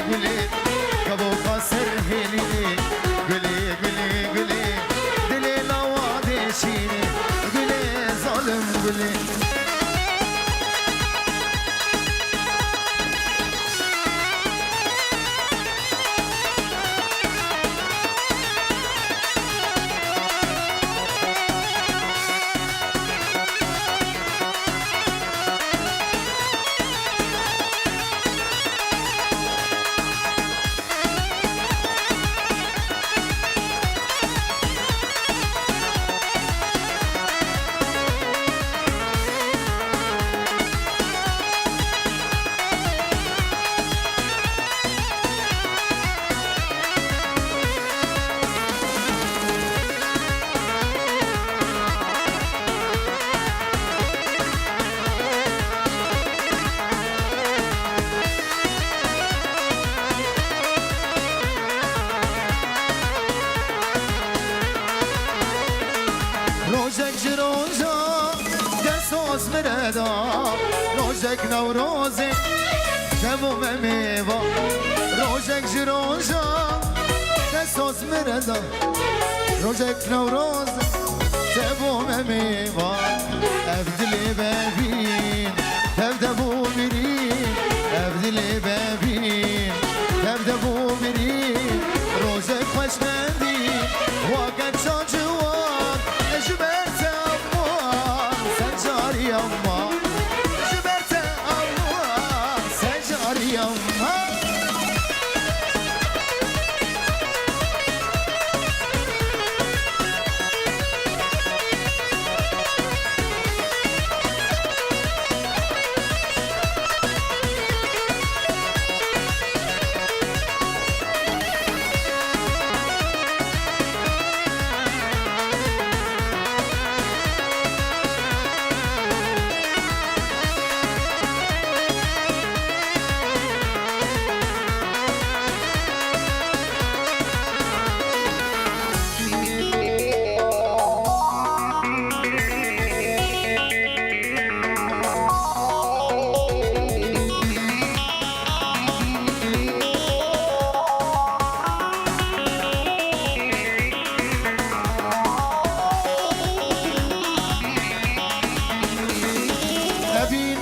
گلی کبو کاسر هلی گلی گلی گلی دلی لواده شینه گلی ظالم گلی روزك جروزا دسوس مردا روزك نوروزي تبو مميبا روزك جروزا دسوس مردا روزك نوروزي تبو مميبا افدلي بابين تبدبو مرين افدلي بابين تبدبو مرين روزك خوش مندي وقت شاجوان جبرت أموال سجاري أموال جبرت أموال سجاري أموال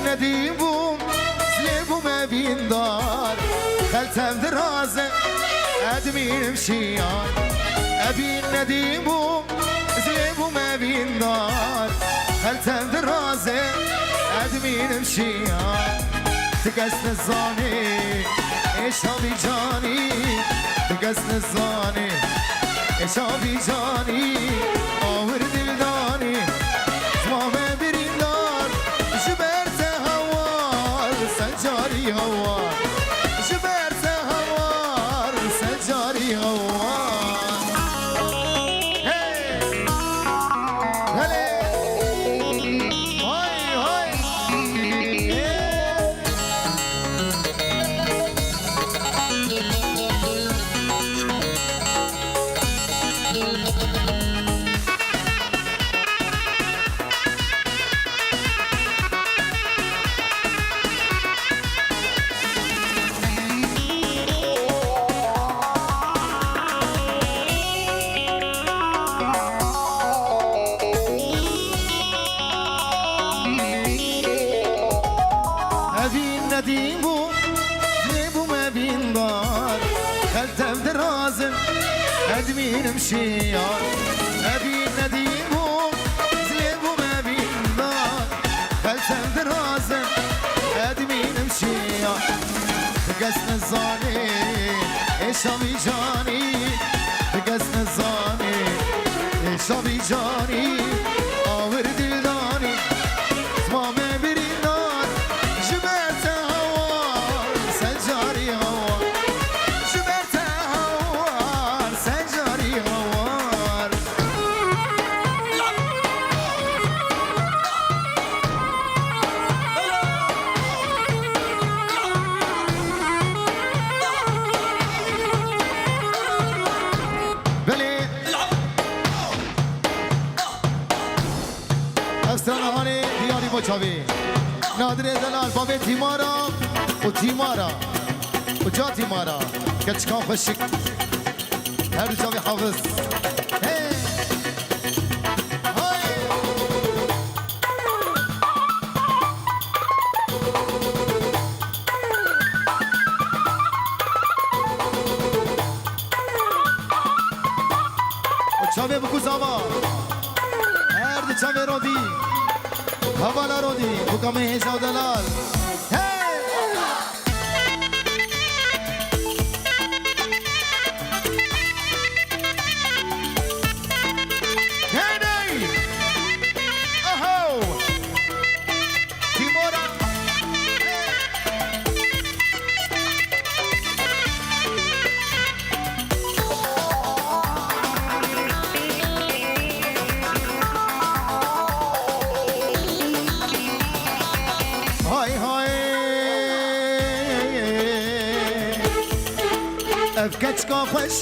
ندیبوم زلیبوم بیندار خلتم درازه ادمینم شیان ابین ندیبوم زلیبوم بیندار خلتم درازه ادمینم شیان تقص نزانی اشابی جانی تقص نزانی اشابی جانی آور دلدانی زمامه بریندار جبرت هوار سجاري هوار جبرت هوار سجاري هوار هاي هلا هاي هاي ندیبو زلیبو ما بیندار خلتم درازم ادمینم شیار ابین ندیبو زلیبو ما بیندار خلتم درازم ادمینم شیار تقص نزانی اشابی جانی تقص نزانی اشابی جانی آور دلدانی زمامه بریندار جبرت هوار سجاري هوار جبرت هوار سجاري هوار بلي استرانهاني دياري مچاوي نادر زلال باب تیمارا و تیمارا وجاتي مارا كتشكان خشك هر جاوي حافظ هي هاي وجاوي بكو زاوا هر جاوي رودي هوالا رودي بكامي هيزا دلال افكتك خوش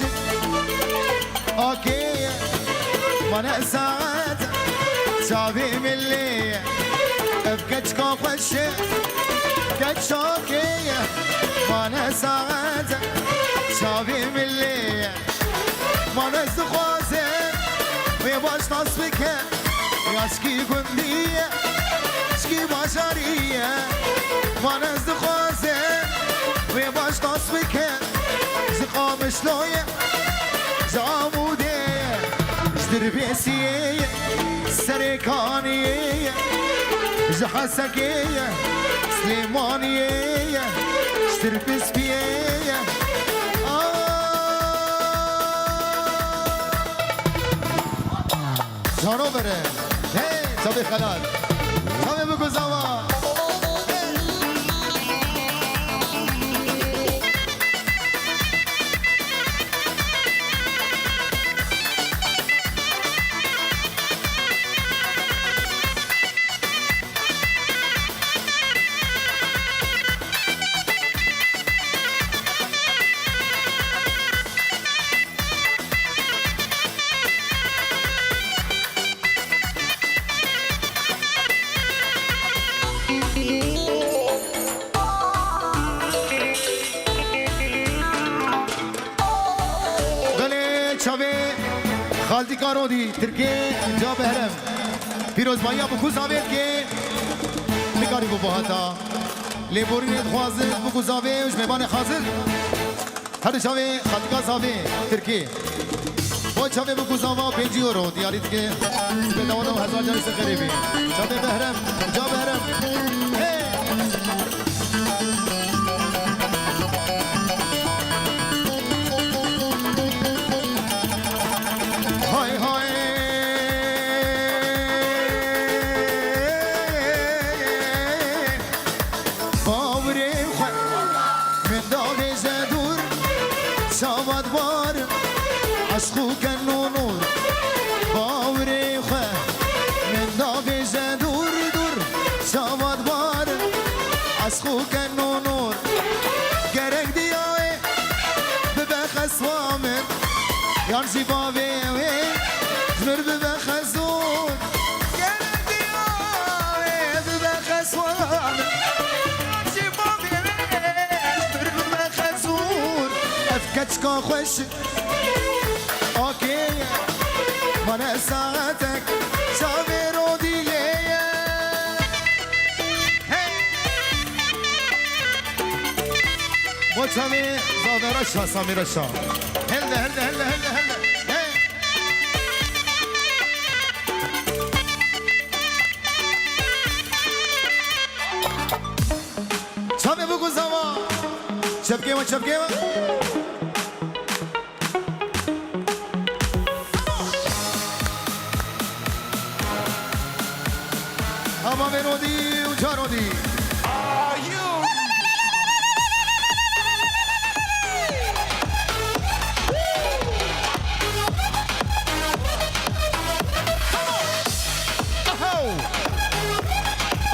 اوكي ما نقصت شابي ملي افكتك خوش كتش اوكي ما نقصت شابي ملي ما نقص خوزه ويباش تصبك ياسكي كندي شكي باشاريه ما نقص خوزه ويباش تصبك زقام شلوية زعمودية جدربيسية سريكانية جحسكية سليمانية جدربيسبية جانو بره هي صبي خلال صبي بكو زمان خالدی کارودی ترکیه جا بهرم پیروز مایا بکو زاوید که نکاری بو باهاتا لیبوری نید خوازد بکو زاوید وش میبان خازد هر شاوی خالدی کا زاوید ترکیه با شاوی بکو زاوا 5 یورو دیاریت که به دوادم 1000 جانی سے قریبی شاوی بهرم جا بهرم عشقو کنو نور باوری خواه من داغیزه دور دور شاماد بار عشقو کنو نور گرک دیای ببخص وامن یار زیباوی زمر ببخص دور گرک دیای ببخص وامن یار زیباوی زمر ببخص دور افکت که خوش اوكي وانا ساعتك صابر وديليه وتسامي صابر رشا سامي رشا هلا هلا هلا هلا هلا سامي بوكو زمان شبكيما شبكيما اما منودی و جانودی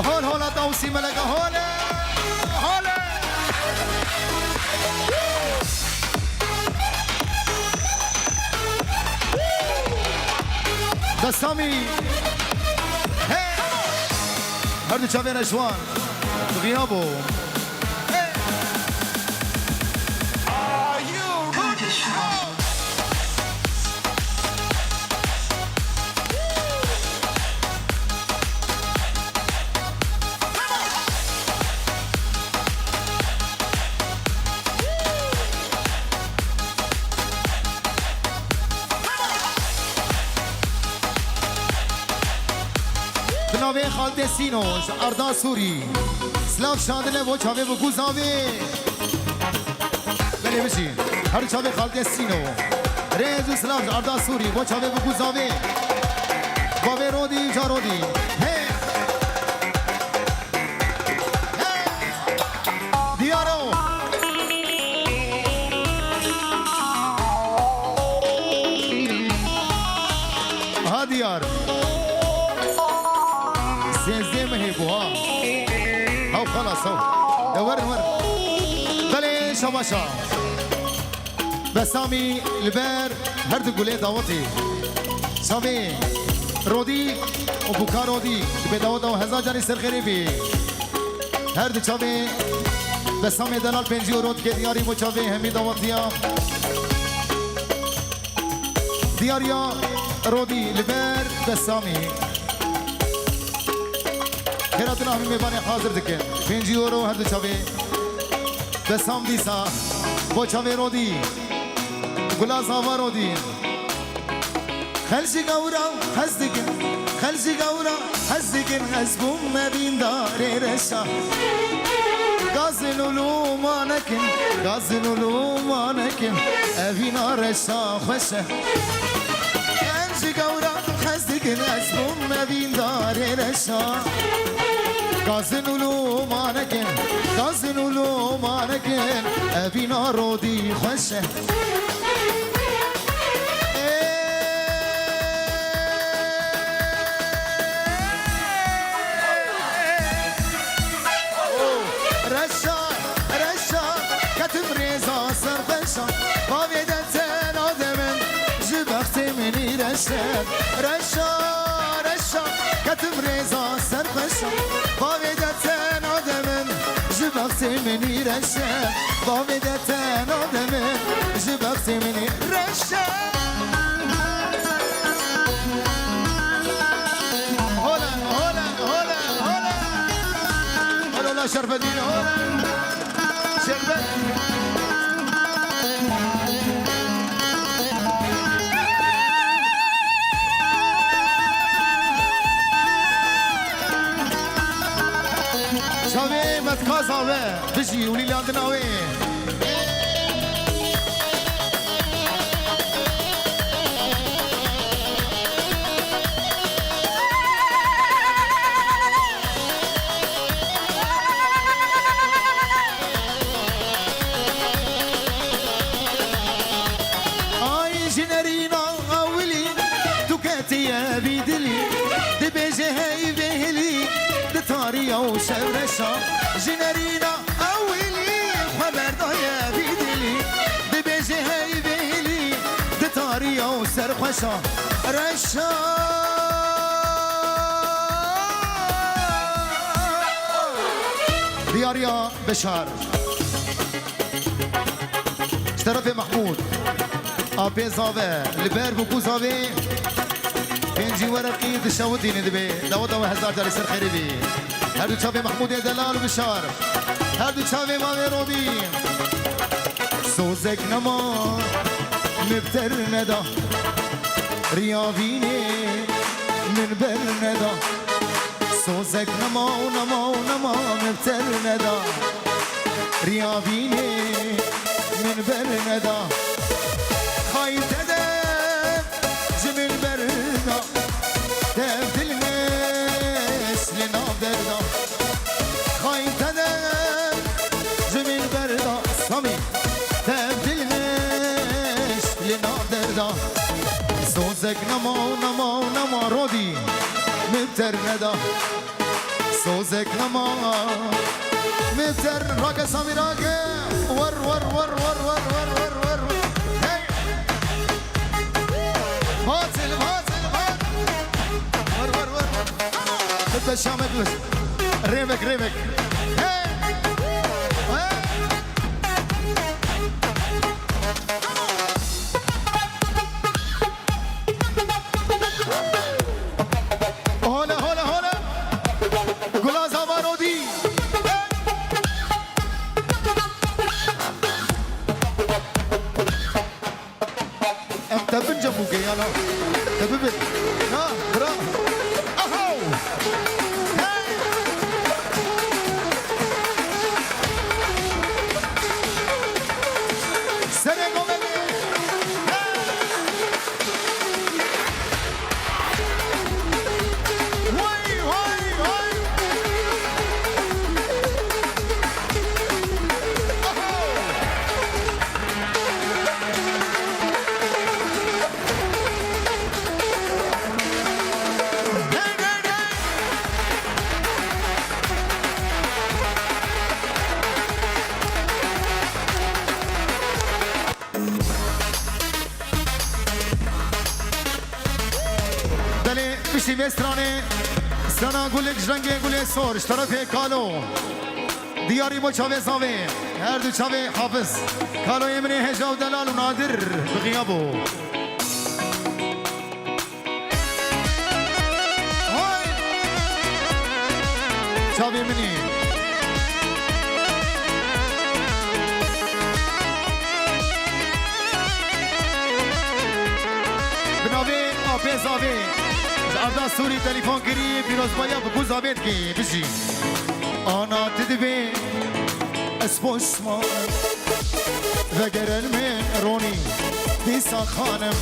هول هولا دوسي ملكة هولا هولا دستامي هردو چاوین اشوان تو بینابو چاوه خالد سینوش اردا سوری سلاف شاندنه و چاوه بگو زاوه بله بشی هر چاوه خالد سینو ریزو سلاف اردا سوری و چاوه بگو زاوه باوه رودی جا رودی هی دیارو ها دیار سيزدي مهيبوها هاو خلاص هاو ور بلي شباشا بسامي البار هرد قولي داوتي سامي رودي وبوكا رودي بداوت او هزار جاني سرخيري بي هرد شامي بسامي دلال بنجي ورود كي دياري مچاوي همي داوتيا دياريا رودي البار بسامي خیراتنا همین میبانی حاضر دکن 5 یورو هر دو چاوی بسام دیسا با چاوی رو دی گلاس هوا رو دی خلشی گورا هز دکن خلشی گورا هز دکن هز بوم مبین داره رشا گازنولو مانکن گازنولو مانکن اوینا رشا خوشه خلشی گورا هز دکن هز بوم مبین داره رشا گازنولو مانکن ابینا رودی خوشه رشا کتم ریزا سرخشا باویدتن آدمن جبخت منی رشا کتم ریزا سرخشا باویدتن آدمن جبخت منی باویدتن آدمن جبخت منی هلا شرف الدين شرف شاوي متكازاوي بجي ولي لاندناوي اي جنرينا اولي دكاتي يا بيدلي دبيجي هاي بهلي دتاريا وشورشا جنرينا اولي خبر يا بيدلي دبيجي هاي بهلي دتاريا وسرخشا رشا دياريا بشار اشترف محمود آبی زاوه لبر بکو زاوه پنجی ورقی دشاوتی ندبه داوت او هزار جاری سر خیری بی هر دو چاوه محمود دلال بشار هر دو چاوه ماوه رودی سوزک نما مبتر ندا ریاوینه من بر ندا سوزک نما مبتر ندا ریاوینه من بر ندا خايف تدب جميل بردا تبدل الناس لنا بردا خايف تدب جميل بردا صمي تبدل الناس لنا بردا سوزك نما رودي مبتر ندا سوزك نما مبتر راكا صمي راكا ور ور ور ور ور ور ور ور هاتل ور بدأ الشامل ريمك هاي هلا قلاز أمانودي انت بنجموك يا لا تببل ها برا اهو بشی بسترانه سنا گلک جنگه گل سورش طرف کالو دیاری با چاوه ساوه هر دو چاوه حافظ کالو امنی هجاو دلال و نادر بغیابو چاوه منی بناوه آپه زاوه جعبدا سوری تلیفون کری پیروز بایا بگو زابید که بشی آنا تدبی اسبوش مانم وگر من رونی دیسا خانم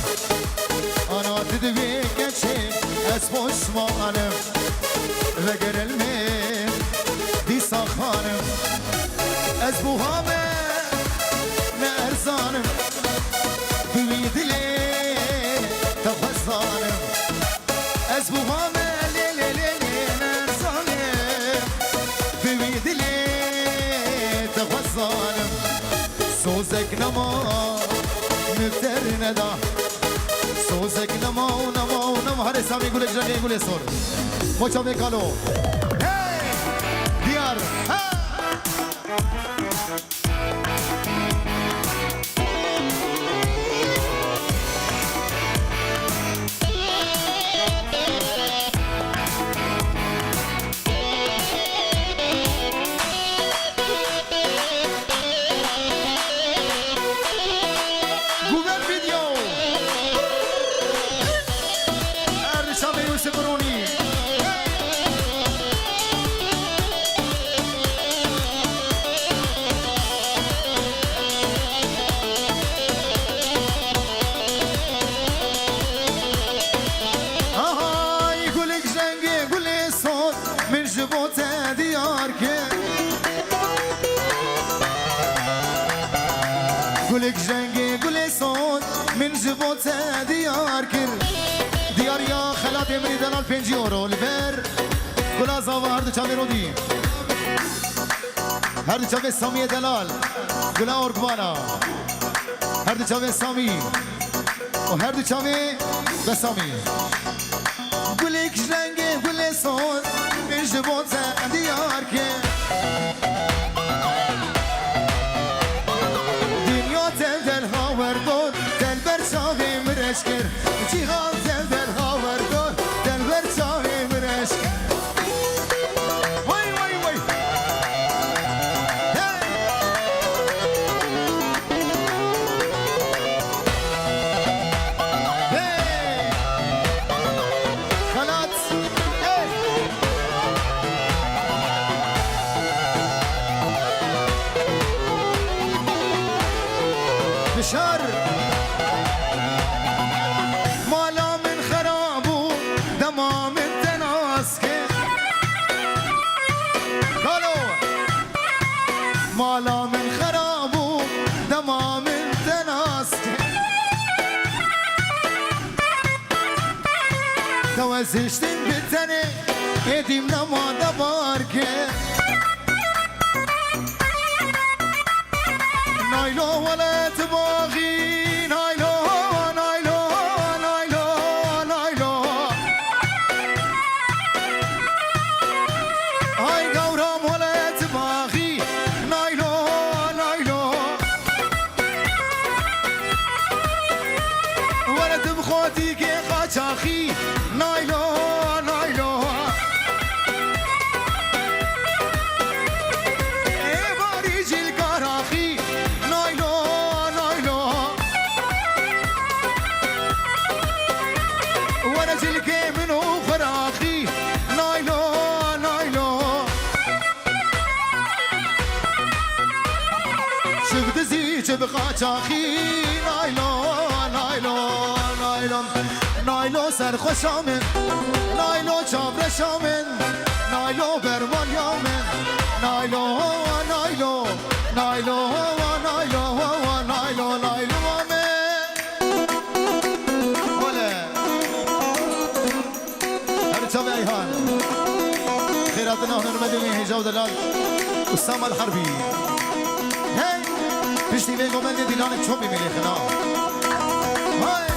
آنا تدبی گچه اسبوش مانم وگر من دیسا خانم اسبوها من نرزانم بوی دلی تخوزانم اسبوها من لیلی نرزانم بوی دلی تخوزانم سوزک نما مفتر ندا سوزک نما هر سامی گل جنگی گل سور موچا میکالو دیار گلک جنگی گل سون من جبوت دیار کر دیار یا خلات امری دلال 5 یورو لبر گلا زاوا هر دو چاوی رو دی هر دو چاوی سامی دلال گلا ارگوانا هر دو چاوی سامی و هر دو چاوی بسامی گلک جنگی گل سون من جبوت دیار کر مرشکر جیهان زلدر هاوردار دلبر چاهی مرشکر وای وای وای هی خلات بشار مالا من خرابو دما من تناسك توزشتن بتني ايديم نما دبارك نايلو ولا تباغي نايلو نايلو نايلو نايلو هاي قورام ولا تباغي خودی که قاچاخی نایلو نایلو ای باری جیل کاراخی نایلو نایلو وانا جیل که منو خراخی نایلو نایلو شفت زی چه بقاچاخی نایلو نایلو نایلو سرخوشامن نایلو چابرشامن نایلو برمالیامن نایلو نایلو نایلو نایلو نایلو نایلو آمن بله هر چاوی ایهان خیراتنا هنرمدی هجاو دلال اسام الحربی هی پشتی بیگو من دیلان چوبی میلی خنا های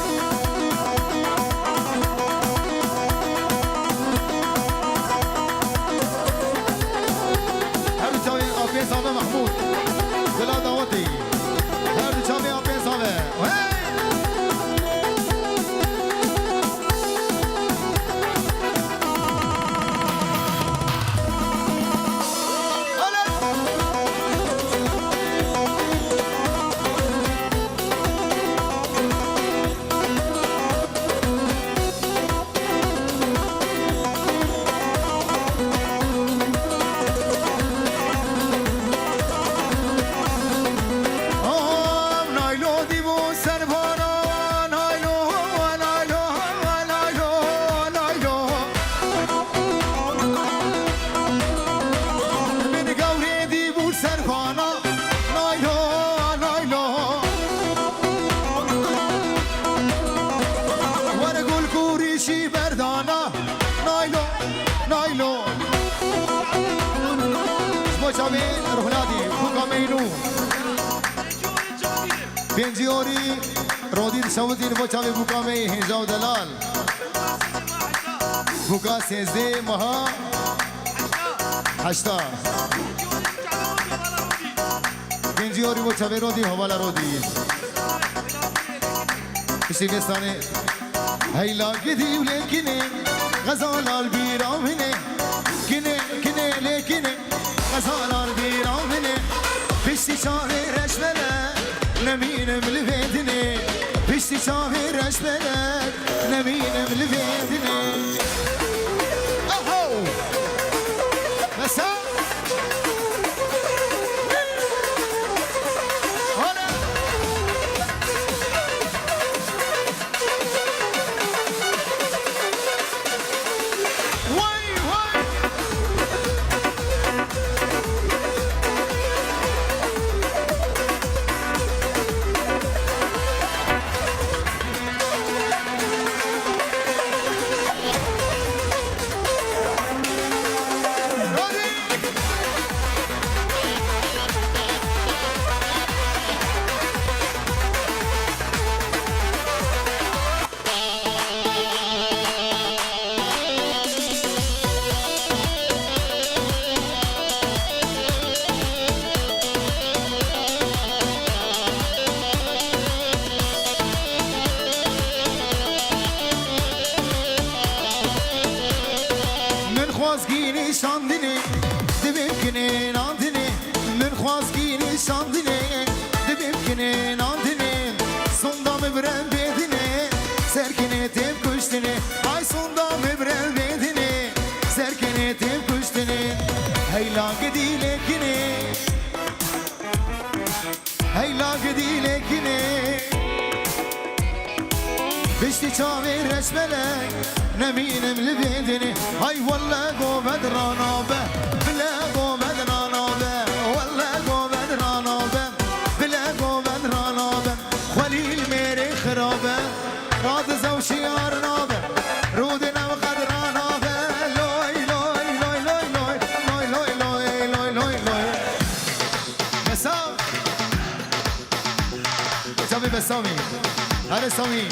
چاوی رخلادی بکامینو بنجیوری رودی شوزی با چاوی بکامی هنجاو دلال بکا سیزده مها 80 بنجیوری با چاوی رودی حوالا رودی شکستانه هیلا گدی و لیکنه غزالال بیرامنه کنه کنه لیکنه غزالال بیرامنه پشتی چاوی رشمله نمینم لفیدنه پشتی چاوی رشمله نمینم لفیدنه اوهو بسا خوازگینی شاندنی دبیم کنه ناندنی من خوازگینی شاندنی دبیم کنه ناندنی sondam برم بدنی سرکنه تیم کشتنی ay sondam برم بدنی سرکنه تیم کشتنی هیلا گدیله کنی هیلا گدیله کنی بشتی چاوی رشملک نمینم لبیدنی های والله گو بدرانا به بلا گو بدرانا به والله گو بدرانا به بلا گو بدرانا به خلیل میری خرابه راد زوشیار نابه رود نو قدرانا به لوی لوی لوی لوی لوی لوی لوی لوی لوی لوی بسام جابی بسامی هر سامی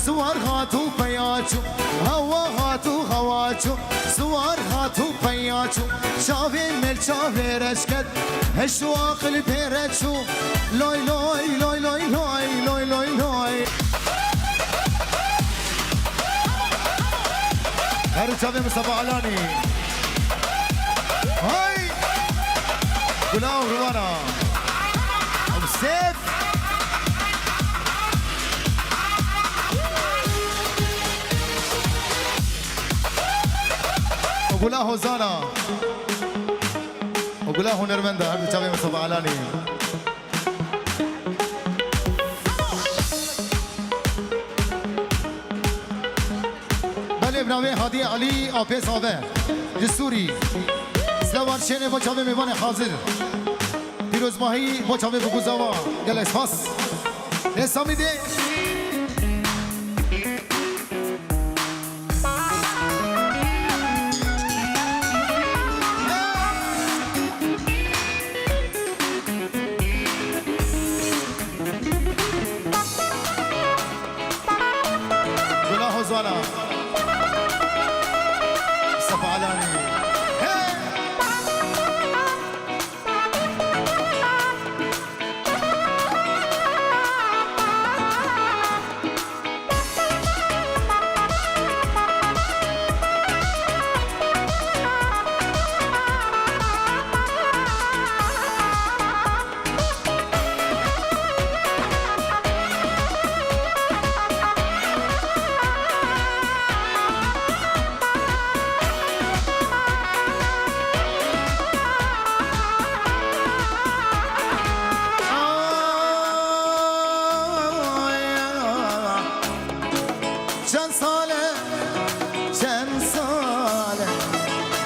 سوار هاتو پیاچو هوا هاتو هواچو سوار هاتو پیاچو شاوی مل شاوی رشکت هشو آقل پیرچو لوی لوی لوی لوی لوی لوی لوی لوی هر شاوی مصطفى علانی های گلاه روانا ابو سيف وقولها هوزانا وقولها هنرمندا هذا تابع مصطفى علاني بله برنامه هادی علی آپیس آوه جسوری سلوان شنه با چاوه میوان حاضر پیروز ماهی با چاوه بگوزاوا گل اسفاس نسامی ده زوالا مصطفى علاني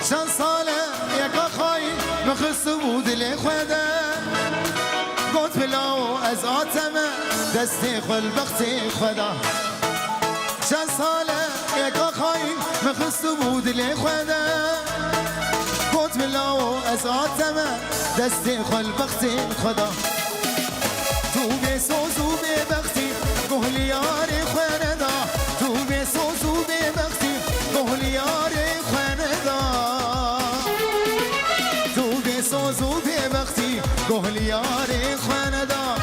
چند ساله یکا خواهی مخص بود لی خوده گوت بلاو از آتمه دستی خل بختی خدا چند ساله یکا خواهی مخص بود لی خوده گوت بلاو از آتمه دستی خل بختی خدا تو به سوزو به بختی گهلیار خوندا تو به سوزو به بختی گهلیار خوندا تو به سوزو به بختی گهلیار خوندا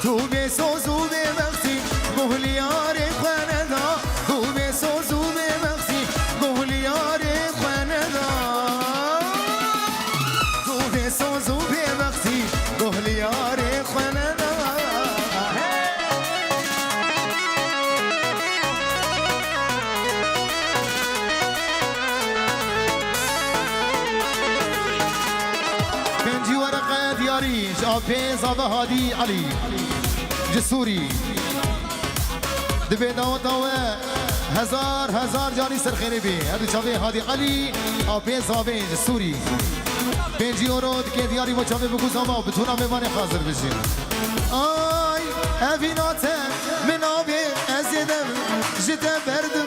تو به سوزو به بختی گهلیار خوندا تو به سوزو به بختی گهلیار خوندا تو به سوزو به بختی گهلیار خوندا بنجي ورقة دياري جابي زابا هادي علي جسوري دبي داو داو هزار جاني سرخيري بي هادو جابي هادي علي آبي زابي جسوري بنجي ورود كي دياري و جابي بكو زاما بتونا ميواني حاضر بجي آي أفيناتي من آبي أزيدم جدا بردم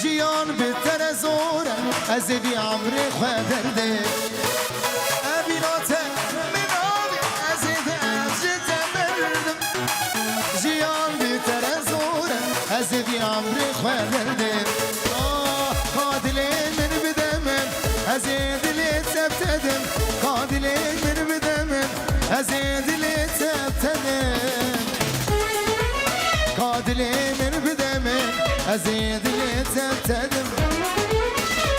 جيان بتر زورة أزيدي عمري خدرده أفيناتي من آبي أزيدم جدا بردم جيان بتر زورة أزيدي عمري خدرده قادلي من بدمن أزيد لي تبتدم قادلي من بدمن أزيد لي تبتدم قادلي من بدمن أزيد لي تبتدم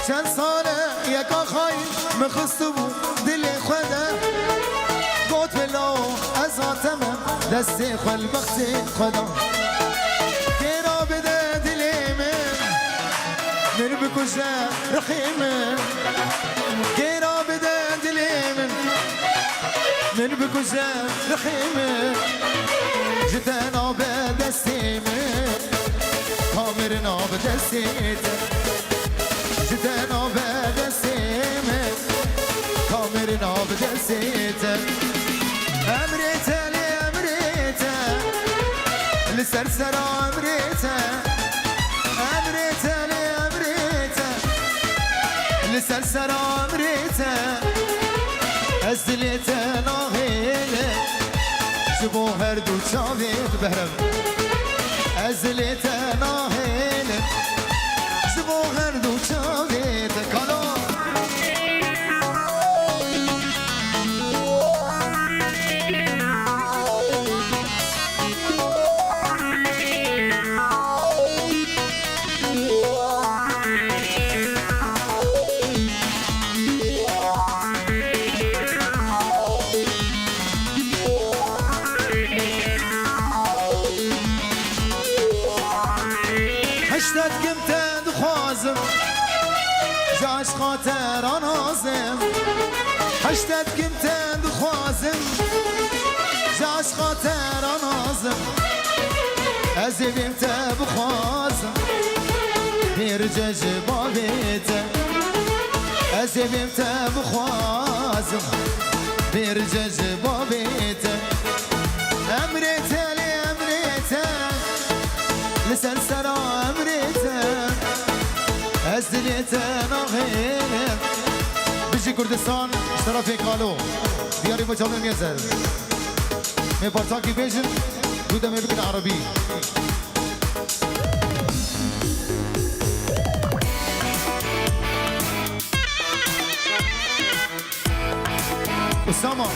چند ساله یکا خواهی مخستبو دلی خوده گوت بلاو از آتمم دستی خل بختی خدا گیرا بده دلی من بکشه رحیمم گیرا بده دلی من بکشه رحیمم جتن آب دستی من کامر ناب دستیت جتن آب دستی من کامر ناب دستیت امریت لی امریت لسرسر امریت امریت لی امریت لسرسر امریت از دلیت ناهیله جبو هر دو چاوید بهرم از دلیت ناهیله جبو هر دو چاوید کالا هشتاد قمت دخوازم جاش خاطر نازم هشتاد قمت دخوازم جاش خاطر نازم ازبيمت بخوازم بيرجج بابيت ازبيمت بخوازم بيرجج بابيت امريت لي امريت لسان سرا امريتا ازدليتا ناهينا بيجي كردستان اشترافي قالو دياري بجامل ميزر مي بارتاكي بيجن دودا مي بكن عربي أسامة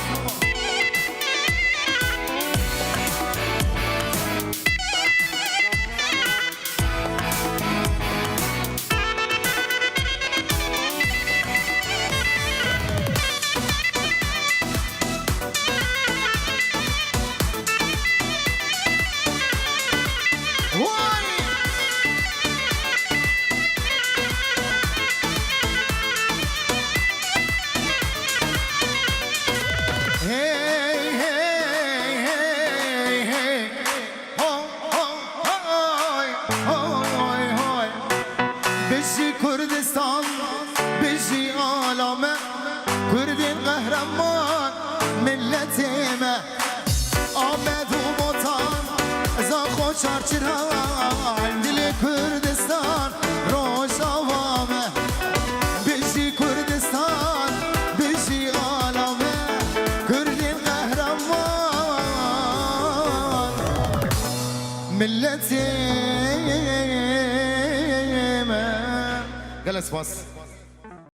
چرچران دل کردستان روشاوامه بشی کردستان بشی آلامه کردین قهرمان ملتی من جلس باس